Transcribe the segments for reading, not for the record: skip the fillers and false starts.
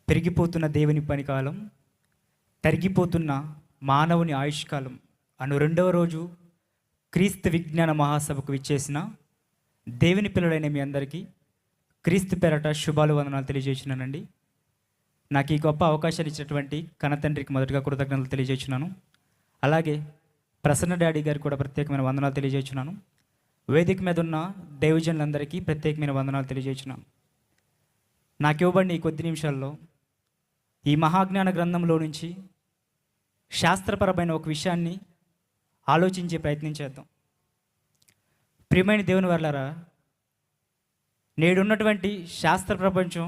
పెరిగిపోతున్న దేవుని పనికాలం, తరిగిపోతున్న మానవుని ఆయుష్కాలం అను రెండవ రోజు క్రీస్తు విజ్ఞాన మహాసభకు విచ్చేసిన దేవుని పిల్లలైన మీ అందరికీ క్రీస్తు పేరట శుభాలు వందనాలు తెలియజేస్తున్నానండి. నాకు ఈ గొప్ప అవకాశాన్ని ఇచ్చినటువంటి కన్నతండ్రికి మొదటగా కృతజ్ఞతలు తెలియజేస్తున్నాను. అలాగే ప్రసన్న డాడీ గారికి కూడా ప్రత్యేకమైన వందనాలు తెలియజేస్తున్నాను. వేదిక మీద ఉన్న దైవజనులందరికీ ప్రత్యేకమైన వందనాలు తెలియజేస్తున్నాను. నాకు ఇవ్వబడిన ఈ కొద్ది నిమిషాల్లో ఈ మహాజ్ఞాన గ్రంథంలో నుంచి శాస్త్రపరమైన ఒక విషయాన్ని ఆలోచించే ప్రయత్నం చేద్దాం. ప్రియమైన దేవుని వర్లారా, నేడున్నటువంటి శాస్త్ర ప్రపంచం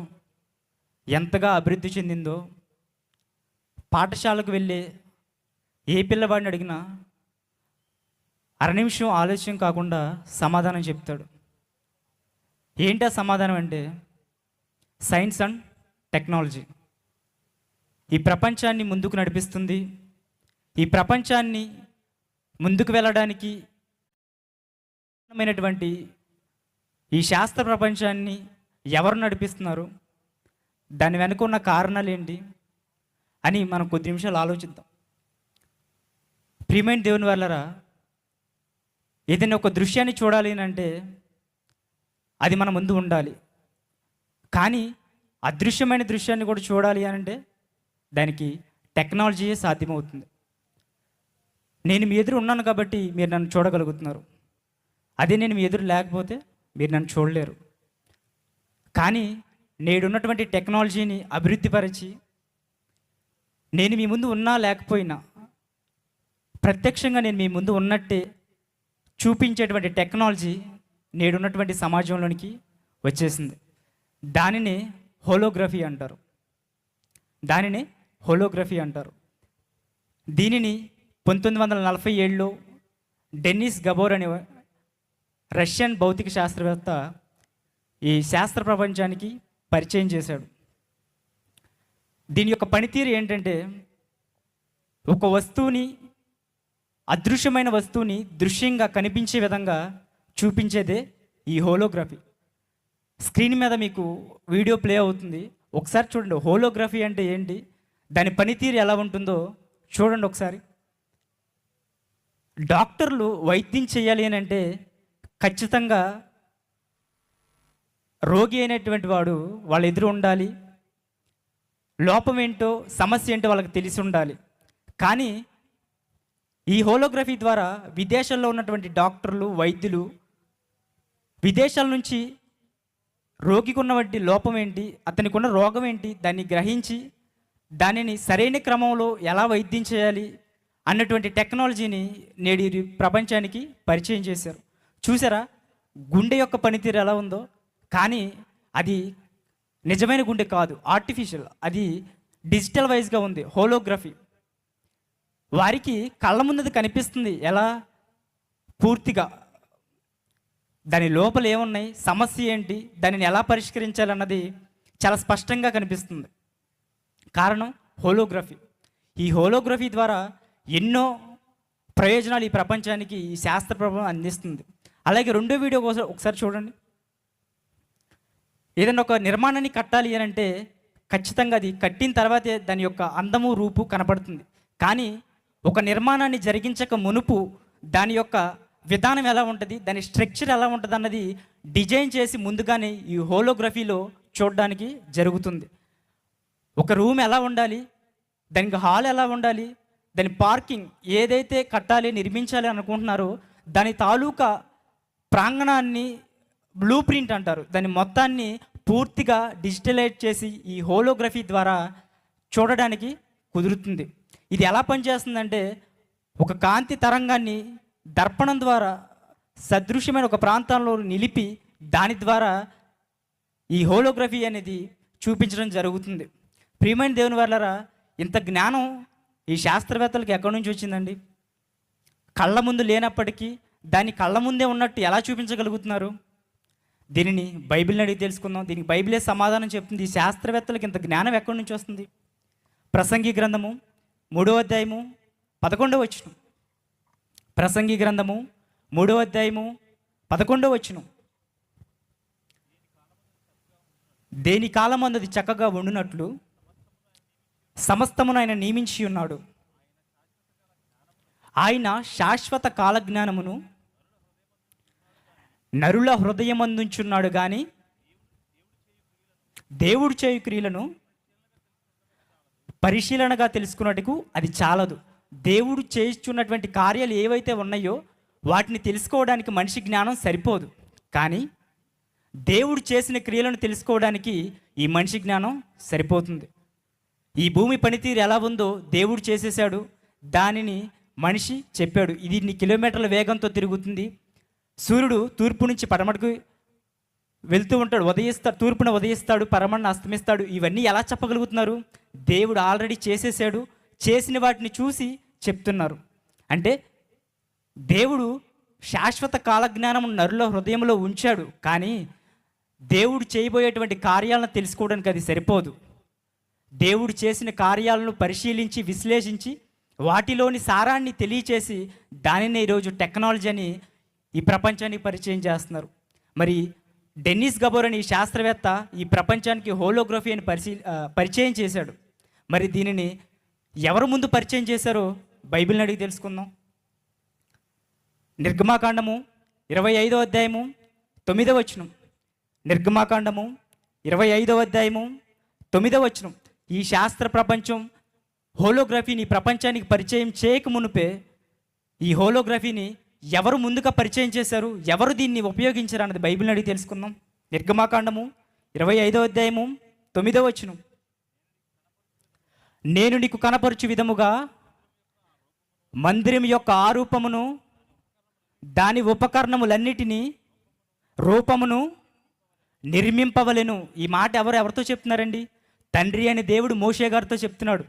ఎంతగా అభివృద్ధి చెందిందో పాఠశాలకు వెళ్ళే ఏ పిల్లవాడిని అడిగినా అర నిమిషం ఆలస్యం కాకుండా సమాధానం చెప్తాడు. ఏంటా సమాధానం అంటే సైన్స్ అండ్ టెక్నాలజీ ఈ ప్రపంచాన్ని ముందుకు నడిపిస్తుంది. ఈ ప్రపంచాన్ని ముందుకు వెళ్ళడానికి మైనటువంటి ఈ శాస్త్ర ప్రపంచాన్ని ఎవరు నడిపిస్తున్నారు, దాని వెనుక ఉన్న కారణాలు ఏంటి అని మనం కొద్ది నిమిషాలు ఆలోచిద్దాం. ప్రియమైన దేవుని వల్లరా, ఏదైనా ఒక దృశ్యాన్ని చూడాలి అంటే అది మన ముందు ఉండాలి. కానీ అదృశ్యమైన దృశ్యాన్ని కూడా చూడాలి అని అంటే దానికి టెక్నాలజీయే సాధ్యమవుతుంది. నేను మీ ఎదురు ఉన్నాను కాబట్టి మీరు నన్ను చూడగలుగుతున్నారు. అదే నేను మీ ఎదురు లేకపోతే మీరు నన్ను చూడలేరు. కానీ నేడున్నటువంటి టెక్నాలజీని అభివృద్ధిపరిచి నేను మీ ముందు ఉన్నా లేకపోయినా ప్రత్యక్షంగా నేను మీ ముందు ఉన్నట్టే చూపించేటువంటి టెక్నాలజీ నేడున్నటువంటి సమాజంలోనికి వచ్చేసింది. దానినే హోలోగ్రఫీ అంటారు. దీనిని 1947లో డెన్నిస్ గబోర్ అనే రష్యన్ భౌతిక శాస్త్రవేత్త ఈ శాస్త్ర ప్రపంచానికి పరిచయం చేశాడు. దీని యొక్క పనితీరు ఏంటంటే ఒక వస్తువుని, అదృశ్యమైన వస్తువుని దృశ్యంగా కనిపించే విధంగా చూపించేదే ఈ హోలోగ్రఫీ. స్క్రీన్ మీద మీకు వీడియో ప్లే అవుతుంది, ఒకసారి చూడండి. హోలోగ్రఫీ అంటే ఏంటి, దాని పనితీరు ఎలా ఉంటుందో చూడండి ఒకసారి. డాక్టర్లు వైద్యం చేయాలి అని అంటే ఖచ్చితంగా రోగి అయినటువంటి వాడు వాళ్ళ ఎదురు ఉండాలి. లోపం ఏంటో, సమస్య ఏంటో వాళ్ళకి తెలిసి ఉండాలి. కానీ ఈ హోలోగ్రఫీ ద్వారా విదేశాల్లో ఉన్నటువంటి డాక్టర్లు, వైద్యులు విదేశాల నుంచి రోగికి ఉన్నటువంటి లోపం ఏంటి, అతనికి ఉన్న రోగం ఏంటి, దాన్ని గ్రహించి దానిని సరైన క్రమంలో ఎలా వైద్యం చేయాలి అన్నటువంటి టెక్నాలజీని నేడు ప్రపంచానికి పరిచయం చేశారు. చూసారా గుండె యొక్క పనితీరు ఎలా ఉందో? కానీ అది నిజమైన గుండె కాదు, ఆర్టిఫిషియల్. అది డిజిటల్ వైజ్గా ఉంది, హోలోగ్రఫీ. వారికి కళ్ళ ముందు కనిపిస్తుంది ఎలా, పూర్తిగా దాని లోపల ఏమున్నాయి, సమస్య ఏంటి, దానిని ఎలా పరిష్కరించాలన్నది చాలా స్పష్టంగా కనిపిస్తుంది. కారణం హోలోగ్రఫీ. ఈ హోలోగ్రఫీ ద్వారా ఎన్నో ప్రయోజనాలు ఈ ప్రపంచానికి ఈ శాస్త్ర ప్రపంచం అందిస్తుంది. అలాగే రెండో వీడియో కోసం ఒకసారి చూడండి. ఏదైనా ఒక నిర్మాణాన్ని కట్టాలి అని అంటే ఖచ్చితంగా అది కట్టిన తర్వాతే దాని యొక్క అందము, రూపు కనపడుతుంది. కానీ ఒక నిర్మాణాన్ని జరిగించక మునుపు దాని యొక్క విధానం ఎలా ఉంటుంది, దాని స్ట్రక్చర్ ఎలా ఉంటుంది అన్నది డిజైన్ చేసి ముందుగానే ఈ హోలోగ్రఫీలో చూడడానికి జరుగుతుంది. ఒక రూమ్ ఎలా ఉండాలి, దానికి హాల్ ఎలా ఉండాలి, దాని పార్కింగ్ ఏదైతే కట్టాలి, నిర్మించాలి అనుకుంటున్నారో దాని తాలూకా ప్రాంగణాన్ని బ్లూ ప్రింట్ అంటారు. దాని మొత్తాన్ని పూర్తిగా డిజిటలైజ్ చేసి ఈ హోలోగ్రఫీ ద్వారా చూడడానికి కుదురుతుంది. ఇది ఎలా పనిచేస్తుందంటే ఒక కాంతి తరంగాన్ని దర్పణం ద్వారా సదృశ్యమైన ఒక ప్రాంతంలో నిలిపి దాని ద్వారా ఈ హోలోగ్రఫీ అనేది చూపించడం జరుగుతుంది. ప్రియమైన దేవుని వల్లరా, ఇంత జ్ఞానం ఈ శాస్త్రవేత్తలకు ఎక్కడి నుంచి వచ్చిందండి? కళ్ళ ముందు లేనప్పటికీ దాన్ని కళ్ళ ముందే ఉన్నట్టు ఎలా చూపించగలుగుతున్నారు? దీనిని బైబిల్ని అడిగి తెలుసుకుందాం. దీనికి బైబిలే సమాధానం చెప్తుంది. ఈ శాస్త్రవేత్తలకు ఇంత జ్ఞానం ఎక్కడి నుంచి వస్తుంది? ప్రసంగి గ్రంథము 3వ అధ్యాయము 11వ వచనం. ప్రసంగి గ్రంథము 3వ అధ్యాయము 11వ వచనం. దేని కాలం అన్నది చక్కగా ఉండునట్లు సమస్తమును ఆయన నియమించి ఉన్నాడు. ఆయన శాశ్వత కాలజ్ఞానమును నరుల హృదయమందుంచున్నాడు కానీ దేవుడు చేయు క్రియలను పరిశీలనగా తెలుసుకున్నట్టుకు అది చాలదు. దేవుడు చేస్తున్నటువంటి కార్యాలు ఏవైతే ఉన్నాయో వాటిని తెలుసుకోవడానికి మనిషి జ్ఞానం సరిపోదు, కానీ దేవుడు చేసిన క్రియలను తెలుసుకోవడానికి ఈ మనిషి జ్ఞానం సరిపోతుంది. ఈ భూమి పనితీరు ఎలా ఉందో దేవుడు చేసేసాడు, దానిని మనిషి చెప్పాడు. ఇది ఇన్ని కిలోమీటర్ల వేగంతో తిరుగుతుంది, సూర్యుడు తూర్పు నుంచి పడమటకు వెళ్తూ ఉంటాడు, తూర్పున ఉదయిస్తాడు, పరమణ అస్తమిస్తాడు. ఇవన్నీ ఎలా చెప్పగలుగుతున్నారు? దేవుడు ఆల్రెడీ చేసేసాడు, చేసిన వాటిని చూసి చెప్తున్నారు. అంటే దేవుడు శాశ్వత కాలజ్ఞానం నరుల హృదయంలో ఉంచాడు, కానీ దేవుడు చేయబోయేటువంటి కార్యాలను తెలుసుకోవడానికి అది సరిపోదు. దేవుడు చేసిన కార్యాలను పరిశీలించి విశ్లేషించి వాటిలోని సారాన్ని తెలియచేసి దానినే ఈరోజు టెక్నాలజీ అని ఈ ప్రపంచానికి పరిచయం చేస్తున్నారు. మరి డెన్నిస్ గబోర్ అని ఈ శాస్త్రవేత్త ఈ ప్రపంచానికి హోలోగ్రఫీ అని పరిచయం చేశాడు. మరి దీనిని ఎవరు ముందు పరిచయం చేశారో బైబిల్ని అడిగి తెలుసుకుందాం. నిర్గమాకాండము 25వ అధ్యాయము 9వ వచనం. నిర్గమాకాండము 25వ అధ్యాయము 9వ వచనం. ఈ శాస్త్ర ప్రపంచం హోలోగ్రఫీని ప్రపంచానికి పరిచయం చేయక మునుపే ఈ హోలోగ్రఫీని ఎవరు ముందుగా పరిచయం చేశారు, ఎవరు దీన్ని ఉపయోగించారు అన్నది బైబిల్ని అడిగి తెలుసుకుందాం. నిర్గమాకాండము 25వ అధ్యాయము 9వ వచనం. నేను నీకు కనపరచు విధముగా మందిరం యొక్క ఆరూపమును దాని ఉపకరణములన్నిటినీ రూపమును నిర్మింపవలెను. ఈ మాట ఎవరితో చెప్తున్నారండి? తండ్రి అని దేవుడు మోషే గారితో చెప్తున్నాడు.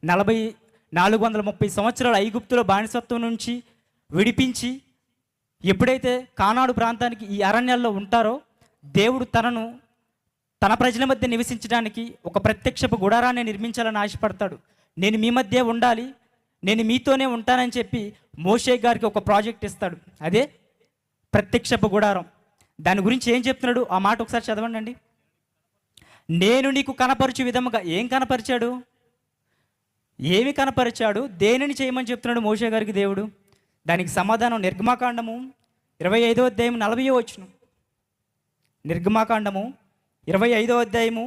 430 సంవత్సరాలు ఐగుప్తులో బానిసత్వం నుంచి విడిపించి ఎప్పుడైతే కానాడు ప్రాంతానికి ఈ అరణ్యాల్లో ఉంటారో దేవుడు తన ప్రజల మధ్య నివసించడానికి ఒక ప్రత్యక్షపు గుడారాన్ని నిర్మించాలని ఆశపడతాడు. నేను మీ మధ్య ఉండాలి, నేను మీతోనే ఉంటానని చెప్పి మోషే గారికి ఒక ప్రాజెక్ట్ ఇస్తాడు, అదే ప్రత్యక్షపు గుడారం. దాని గురించి ఏం చెప్తున్నాడు ఆ మాట ఒకసారి చదవండి. నేను నీకు కనపరచు విధముగా. ఏం కనపరిచాడు? ఏమి కనపరిచాడు? దేనిని చేయమని చెప్తున్నాడు మోషే గారికి దేవుడు? దానికి సమాధానం నిర్గమాకాండము 25వ అధ్యాయం 40వ వచనం. నిర్గమాకాండము 25వ అధ్యాయము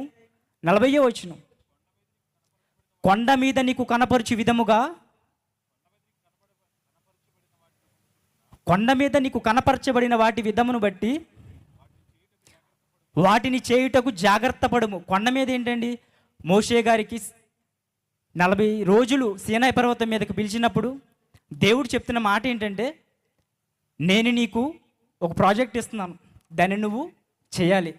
40వ వచనం. కొండ మీద నీకు కనపరచు విధముగా, కొండ మీద నీకు కనపరచబడిన వాటి విధమును బట్టి వాటిని చేయుటకు జాగ్రత్త పడుము. కొండ మీద ఏంటండి? మోషే గారికి 40 రోజులు సీనాయి పర్వతం మీదకి పిలిచినప్పుడు దేవుడు చెప్తున్న మాట ఏంటంటే, నేను నీకు ఒక ప్రాజెక్ట్ ఇస్తున్నాను, దాన్ని నువ్వు చేయాలి.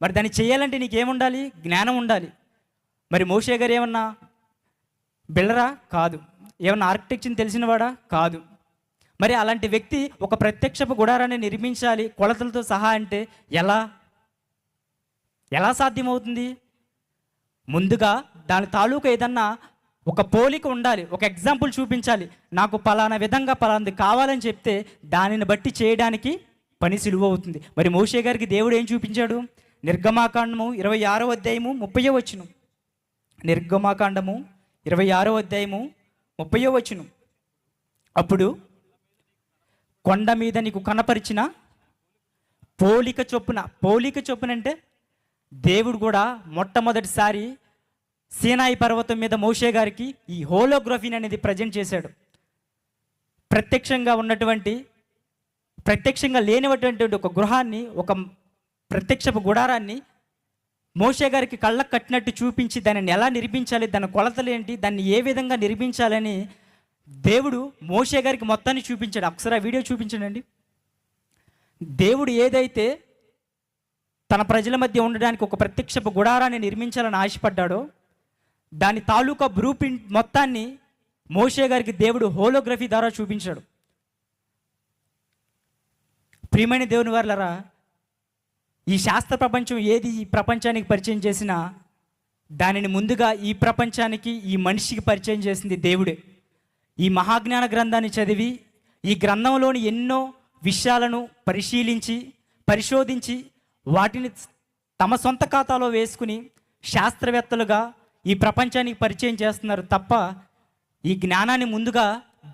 మరి దాన్ని చేయాలంటే నీకేముండాలి? జ్ఞానం ఉండాలి. మరి మోషే గారు ఏమన్నా బిల్డరా? కాదు. ఏమన్నా ఆర్కిటెక్చర్ని తెలిసినవాడా? కాదు. మరి అలాంటి వ్యక్తి ఒక ప్రత్యక్షపు గుడారాన్ని నిర్మించాలి కొలతలతో సహా అంటే ఎలా సాధ్యమవుతుంది? ముందుగా దాని తాలూకా ఏదన్నా ఒక పోలిక ఉండాలి, ఒక ఎగ్జాంపుల్ చూపించాలి. నాకు పలానా విధంగా పలాంది కావాలని చెప్తే దానిని బట్టి చేయడానికి పని సులువు అవుతుంది. మరి మోషే గారికి దేవుడు ఏం చూపించాడు? నిర్గమాకాండము 26వ అధ్యాయము 30వ వచనం. నిర్గమాకాండము 26వ అధ్యాయము 30వ వచనం. అప్పుడు కొండ మీద నీకు కనపరిచిన పోలిక చొప్పున అంటే దేవుడు కూడా మొట్టమొదటిసారి సీనాయి పర్వతం మీద మోషే గారికి ఈ హోలోగ్రఫీని అనేది ప్రజెంట్ చేశాడు. ప్రత్యక్షంగా లేనిటువంటి ఒక గృహాన్ని, ఒక ప్రత్యక్షపు గుడారాన్ని మోషే గారికి కళ్ళకు కట్టినట్టు చూపించి దానిని ఎలా నిర్మించాలి, దాని కొలతలు ఏంటి, దాన్ని ఏ విధంగా నిర్మించాలని దేవుడు మోషే గారికి మొత్తాన్ని చూపించాడు. ఒకసారి ఆ వీడియో చూపించండి. దేవుడు ఏదైతే తన ప్రజల మధ్య ఉండడానికి ఒక ప్రత్యక్షపు గుడారాన్ని నిర్మించాలని ఆశపడ్డాడో దాని తాలూకా బ్లూ ప్రింట్ మొత్తాన్ని మోషే గారికి దేవుడు హోలోగ్రఫీ ద్వారా చూపించాడు. ప్రియమైన దేవుని వారలారా, ఈ శాస్త్ర ప్రపంచం ఏది ఈ ప్రపంచానికి పరిచయం చేసినా దానిని ముందుగా ఈ ప్రపంచానికి, ఈ మనిషికి పరిచయం చేసింది దేవుడే. ఈ మహాజ్ఞాన గ్రంథాన్ని చదివి ఈ గ్రంథంలోని ఎన్నో విషయాలను పరిశోధించి వాటిని తమ సొంత ఖాతాలో వేసుకుని శాస్త్రవేత్తలుగా ఈ ప్రపంచానికి పరిచయం చేస్తున్నారు తప్ప ఈ జ్ఞానాన్ని ముందుగా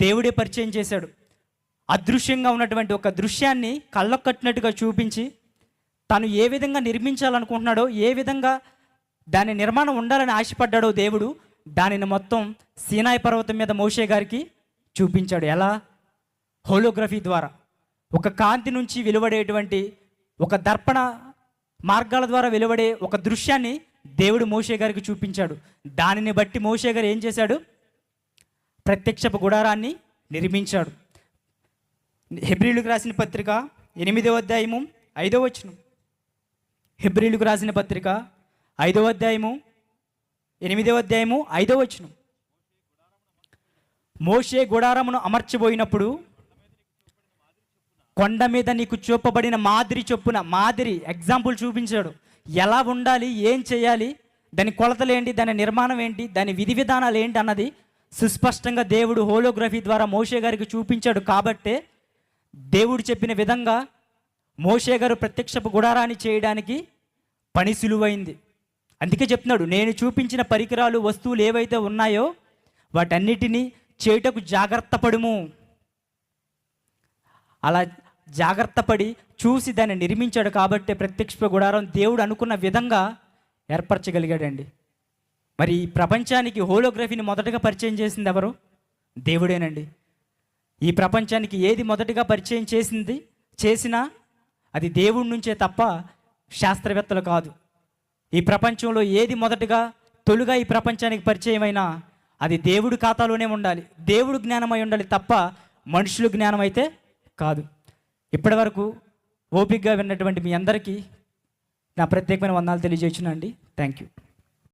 దేవుడే పరిచయం చేశాడు. అదృశ్యంగా ఉన్నటువంటి ఒక దృశ్యాన్ని కళ్ళకు కట్టినట్టుగా చూపించి తను ఏ విధంగా నిర్మించాలనుకుంటున్నాడో, ఏ విధంగా దాని నిర్మాణం ఉండాలని ఆశపడ్డాడో దేవుడు దానిని మొత్తం సీనాయి పర్వతం మీద మోషే గారికి చూపించాడు. ఎలా? హోలోగ్రఫీ ద్వారా. ఒక కాంతి నుంచి వెలువడేటువంటి ఒక దర్పణ మార్గాల ద్వారా వెలువడే ఒక దృశ్యాన్ని దేవుడు మోషే గారికి చూపించాడు. దానిని బట్టి మోషే గారు ఏం చేశాడు? ప్రత్యక్షపు గుడారాన్ని నిర్మించాడు. హెబ్రీయులకు రాసిన పత్రిక 8వ అధ్యాయము 5వ వచనం. హెబ్రీయులకు రాసిన పత్రిక 5వ అధ్యాయము 8వ అధ్యాయము 5వ వచనం. మోషే గుడారమును అమర్చబోయినప్పుడు కొండ మీద నీకు చూపబడిన మాదిరి చొప్పున, మాదిరి ఎగ్జాంపుల్ చూపించాడు. ఎలా ఉండాలి, ఏం చేయాలి, దాని కొలతలు ఏంటి, దాని నిర్మాణం ఏంటి, దాని విధి విధానాలు ఏంటి అన్నది సుస్పష్టంగా దేవుడు హోలోగ్రఫీ ద్వారా మోషే గారికి చూపించాడు. కాబట్టే దేవుడు చెప్పిన విధంగా మోషే గారు ప్రత్యక్షపు గుడారాన్ని చేయడానికి పని సులువైంది. అందుకే చెప్తున్నాడు, నేను చూపించిన పరికరాలు, వస్తువులు ఏవైతే ఉన్నాయో వాటన్నిటినీ చేయుటకు జాగ్రత్త పడుము. అలా జాగ్రత్త పడి చూసి దాన్ని నిర్మించాడు. కాబట్టి ప్రత్యక్ష గుడారం దేవుడు అనుకున్న విధంగా ఏర్పరచగలిగాడండి. మరి ఈ ప్రపంచానికి హోలోగ్రఫీని మొదటగా పరిచయం చేసింది ఎవరు? దేవుడేనండి. ఈ ప్రపంచానికి ఏది మొదటగా పరిచయం చేసినా అది దేవుడి నుంచే తప్ప శాస్త్రవేత్తలు కాదు. ఈ ప్రపంచంలో ఏది మొదటగా తొలుగా ఈ ప్రపంచానికి పరిచయం అయినా అది దేవుడి ఖాతాలోనే ఉండాలి, దేవుడు జ్ఞానమై ఉండాలి తప్ప మనుషుల జ్ఞానం అయితే కాదు. ఇప్పటి వరకు ఓపికగా విన్నటువంటి మీ అందరికీ నా ప్రత్యేకమైన వందనాలు తెలియజేస్తున్నాను అండి. Thank you.